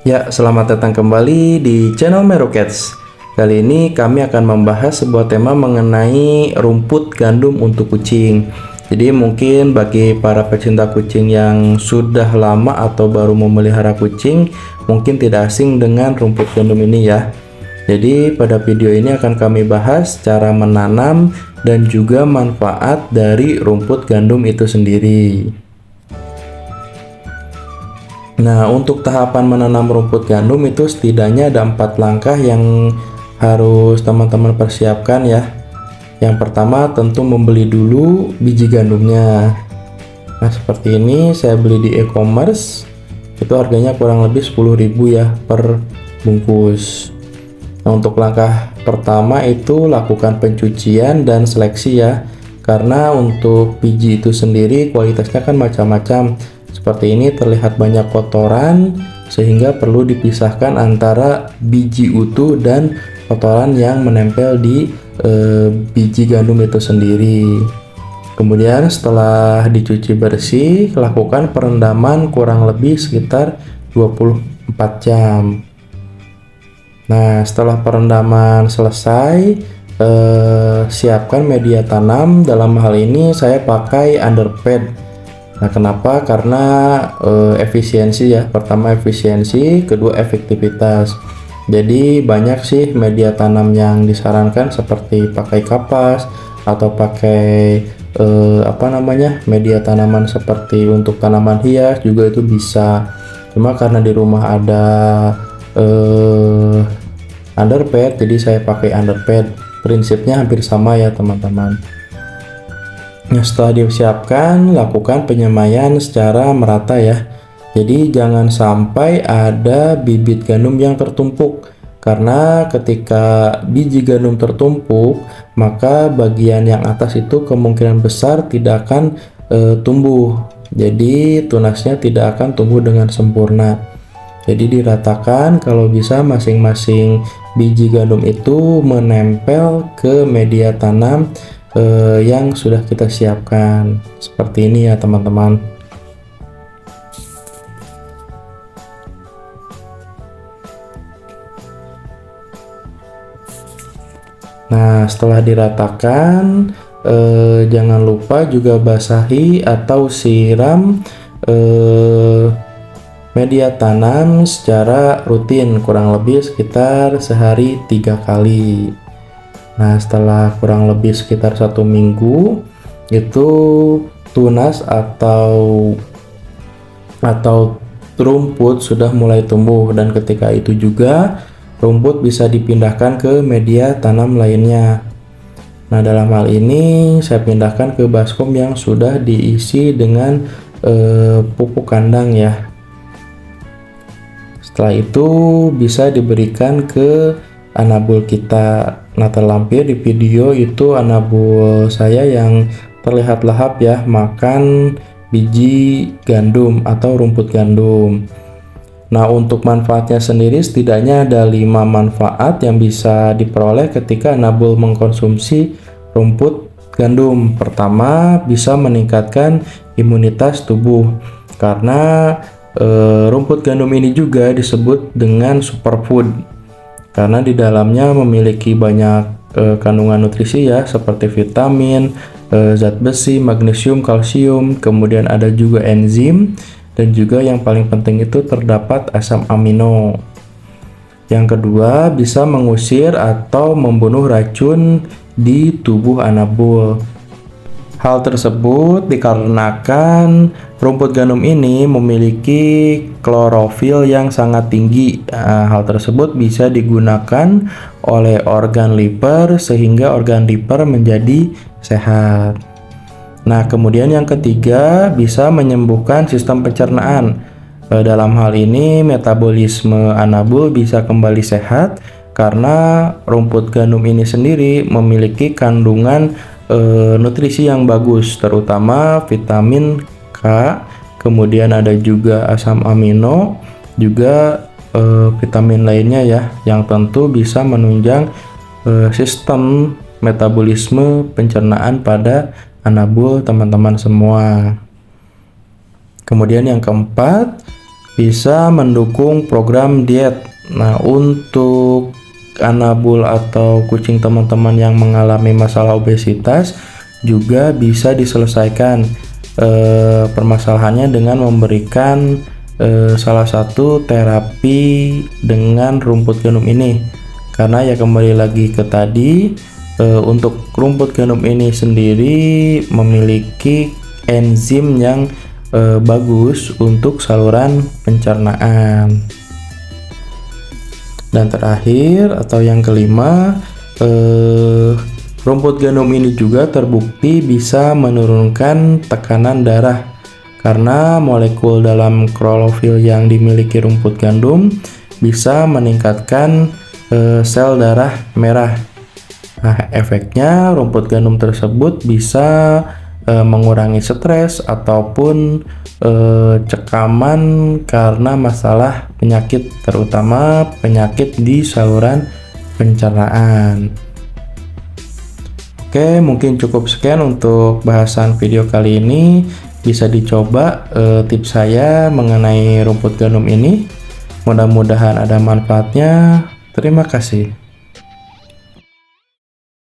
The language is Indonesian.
Ya, selamat datang kembali di channel Merocats. Kali ini kami akan membahas sebuah tema mengenai rumput gandum untuk kucing. Jadi mungkin bagi para pecinta kucing yang sudah lama atau baru memelihara kucing, mungkin tidak asing dengan rumput gandum ini ya. Jadi pada video ini akan kami bahas cara menanam dan juga manfaat dari rumput gandum itu sendiri. Nah, untuk tahapan menanam rumput gandum itu setidaknya ada 4 langkah yang harus teman-teman persiapkan ya. Yang pertama tentu membeli dulu biji gandumnya. Nah, seperti ini saya beli di e-commerce. Itu harganya kurang lebih 10.000 ya per bungkus. Nah, untuk langkah pertama itu lakukan pencucian dan seleksi ya. Karena untuk biji itu sendiri kualitasnya kan macam-macam. Seperti ini terlihat banyak kotoran sehingga perlu dipisahkan antara biji utuh dan kotoran yang menempel di biji gandum itu sendiri. Kemudian setelah dicuci bersih, lakukan perendaman kurang lebih sekitar 24 jam. Nah, setelah perendaman selesai, siapkan media tanam. Dalam hal ini saya pakai underpad. Nah, kenapa? Karena efisiensi ya. Pertama efisiensi, kedua efektivitas. Jadi banyak sih media tanam yang disarankan seperti pakai kapas atau pakai media tanaman seperti untuk tanaman hias juga itu bisa. Cuma karena di rumah ada underpad, jadi saya pakai underpad. Prinsipnya hampir sama ya teman-teman. Nah, setelah disiapkan, lakukan penyemaian secara merata ya. Jadi jangan sampai ada bibit gandum yang tertumpuk. Karena ketika biji gandum tertumpuk, maka bagian yang atas itu kemungkinan besar tidak akan tumbuh. Jadi tunasnya tidak akan tumbuh dengan sempurna. Jadi diratakan kalau bisa masing-masing biji gandum itu menempel ke media tanam yang sudah kita siapkan. Seperti ini ya teman-teman. Nah, setelah diratakan, jangan lupa juga basahi atau siram media tanam secara rutin, kurang lebih sekitar sehari 3 kali. Nah, setelah kurang lebih sekitar 1 minggu itu tunas atau rumput sudah mulai tumbuh, dan ketika itu juga rumput bisa dipindahkan ke media tanam lainnya. Nah, dalam hal ini saya pindahkan ke baskom yang sudah diisi dengan pupuk kandang ya. Setelah itu bisa diberikan ke anabul kita. Nah, terlampir di video itu anabul saya yang terlihat lahap ya, makan biji gandum atau rumput gandum. Nah, untuk manfaatnya sendiri setidaknya ada 5 manfaat yang bisa diperoleh ketika anabul mengkonsumsi rumput gandum. Pertama, bisa meningkatkan imunitas tubuh. Karena rumput gandum ini juga disebut dengan superfood. Karena di dalamnya memiliki banyak kandungan nutrisi ya, seperti vitamin, zat besi, magnesium, kalsium, kemudian ada juga enzim, dan juga yang paling penting itu terdapat asam amino. Yang kedua, bisa mengusir atau membunuh racun di tubuh anabul. Hal tersebut dikarenakan rumput gandum ini memiliki klorofil yang sangat tinggi. Hal tersebut bisa digunakan oleh organ liver sehingga organ liver menjadi sehat. Nah, kemudian yang ketiga, bisa menyembuhkan sistem pencernaan. Dalam hal ini metabolisme anabul bisa kembali sehat karena rumput gandum ini sendiri memiliki kandungan nutrisi yang bagus, terutama vitamin K, kemudian ada juga asam amino, juga vitamin lainnya ya, yang tentu bisa menunjang sistem metabolisme pencernaan pada anabul teman-teman semua. Kemudian yang keempat, bisa mendukung program diet. Nah, untuk anabul atau kucing teman-teman yang mengalami masalah obesitas juga bisa diselesaikan permasalahannya dengan memberikan salah satu terapi dengan rumput genum ini. Karena ya kembali lagi ke tadi, untuk rumput genum ini sendiri memiliki enzim yang bagus untuk saluran pencernaan. Dan terakhir atau yang kelima, rumput genum ini juga terbukti bisa menurunkan tekanan darah karena molekul dalam klorofil yang dimiliki rumput gandum bisa meningkatkan sel darah merah. Nah, efeknya rumput gandum tersebut bisa mengurangi stres ataupun cekaman karena masalah penyakit, terutama penyakit di saluran pencernaan. Oke, mungkin cukup sekian untuk bahasan video kali ini. Bisa dicoba tips saya mengenai rumput gandum ini. Mudah-mudahan ada manfaatnya. Terima kasih.